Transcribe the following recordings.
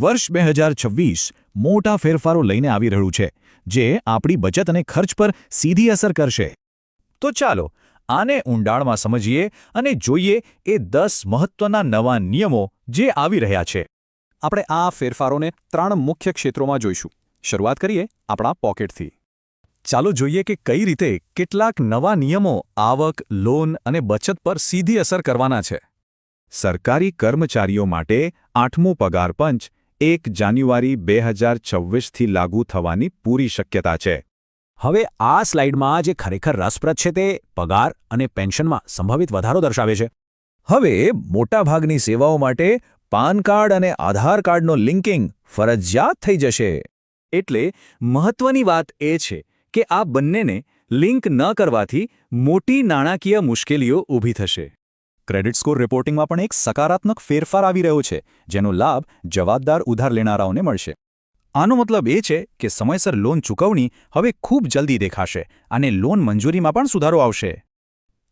વર્ષ 2026 મોટા ફેરફારો લઈને આવી રહ્યું છે, જે આપણી બચત અને ખર્ચ પર સીધી અસર કરશે. તો ચાલો આને ઊંડાણમાં સમજીએ અને જોઈએ એ 10 મહત્વના નવા નિયમો જે આવી રહ્યા છે. આપણે આ ફેરફારોને 3 મુખ્ય ક્ષેત્રોમાં જોઈશું. શરૂઆત કરીએ આપણા પોકેટથી. ચાલો જોઈએ કે કઈ રીતે કેટલાક નવા નિયમો આવક, લોન અને બચત પર સીધી અસર કરવાના છે. સરકારી કર્મચારીઓ માટે 8મો પગાર પંચ 1 જાન્યુઆરી 2026થી લાગુ થવાની પૂરી શક્યતા છે. હવે આ સ્લાઇડમાં જે ખરેખર રસપ્રદ છે તે પગાર અને પેન્શનમાં સંભવિત વધારો દર્શાવે છે. હવે મોટાભાગની સેવાઓ માટે પાન કાર્ડ અને આધાર કાર્ડનો લિંકિંગ ફરજિયાત થઈ જશે. એટલે મહત્વની વાત એ છે કે આ બંનેને લિંક ન કરવાથી મોટી નાણાકીય મુશ્કેલીઓ ઊભી થશે. ક્રેડિટ સ્કોર રિપોર્ટિંગમાં પણ એક સકારાત્મક ફેરફાર આવી રહ્યો છે, જેનો લાભ જવાબદાર ઉધાર લેનારાઓને મળશે. આનો મતલબ એ છે કે સમયસર લોન ચૂકવણી હવે ખૂબ જલ્દી દેખાશે અને લોન મંજૂરીમાં પણ સુધારો આવશે.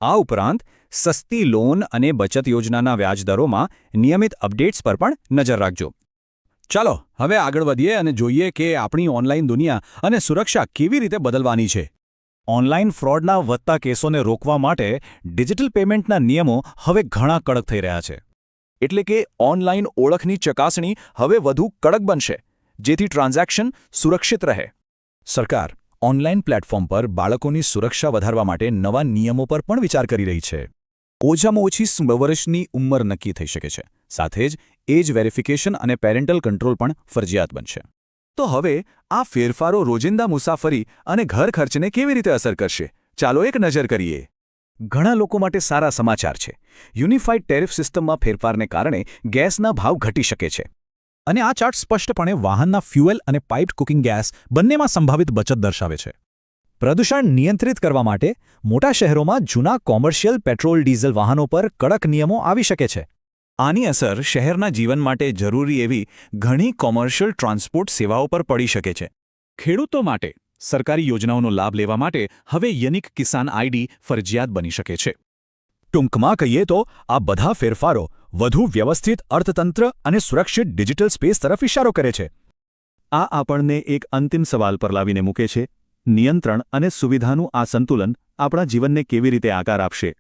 આ ઉપરાંત સસ્તી લોન અને બચત યોજનાના વ્યાજદરોમાં નિયમિત અપડેટ્સ પર પણ નજર રાખજો. ચાલો હવે આગળ વધીએ અને જોઈએ કે આપણી ઓનલાઈન દુનિયા અને સુરક્ષા કેવી રીતે બદલવાની છે. ઓનલાઈન ફ્રોડના વધતા કેસોને રોકવા માટે ડિજિટલ પેમેન્ટના નિયમો હવે ઘણા કડક થઈ રહ્યા છે. એટલે કે ઓનલાઈન ઓળખની ચકાસણી હવે વધુ કડક બનશે, જેથી ટ્રાન્ઝેક્શન સુરક્ષિત રહે. સરકાર ઓનલાઈન પ્લેટફોર્મ પર બાળકોની સુરક્ષા વધારવા માટે નવા નિયમો પર પણ વિચાર કરી રહી છે. ઓછામાં ઓછી 16 વર્ષની ઉંમર નક્કી થઈ શકે છે. સાથે જ એજ વેરિફિકેશન અને પેરેન્ટલ કંટ્રોલ પણ ફરજિયાત બનશે. તો હવે આ ફેરફારો રોજિંદા મુસાફરી અને ઘર ખર્ચને કેવી રીતે અસર કરશે? ચાલો એક નજર કરીએ. ઘણા લોકો માટે સારા સમાચાર છે. યુનિફાઈડ ટેરિફ સિસ્ટમમાં ફેરફારને કારણે ગેસના ભાવ ઘટી શકે છે. અને આ ચાર્ટ સ્પષ્ટપણે વાહનના ફ્યુઅલ અને પાઇપ્ડ કુકિંગ ગેસ બંનેમાં સંભવિત બચત દર્શાવે છે. પ્રદૂષણ નિયંત્રિત કરવા માટે મોટા શહેરોમાં જૂના કોમર્શિયલ પેટ્રોલ ડીઝલ વાહનો પર કડક નિયમો આવી શકે છે. આની અસર શહેરના જીવન માટે જરૂરી એવી ઘણી કોમર્શિયલ ટ્રાન્સપોર્ટ સેવાઓ પર પડી શકે છે. ખેડૂતો માટે સરકારી યોજનાઓનો લાભ લેવા માટે હવે યુનિક કિસાન આઈડી ફરજિયાત બની શકે છે. ટૂંકમાં કહીએ તો આ બધા ફેરફારો વધુ વ્યવસ્થિત અર્થતંત્ર અને સુરક્ષિત ડિજિટલ સ્પેસ તરફ ઇશારો કરે છે. આ આપણને એક અંતિમ સવાલ પર લાવીને મૂકે છે: નિયંત્રણ અને સુવિધાનું આ સંતુલન આપણા જીવનને કેવી રીતે આકાર આપશે?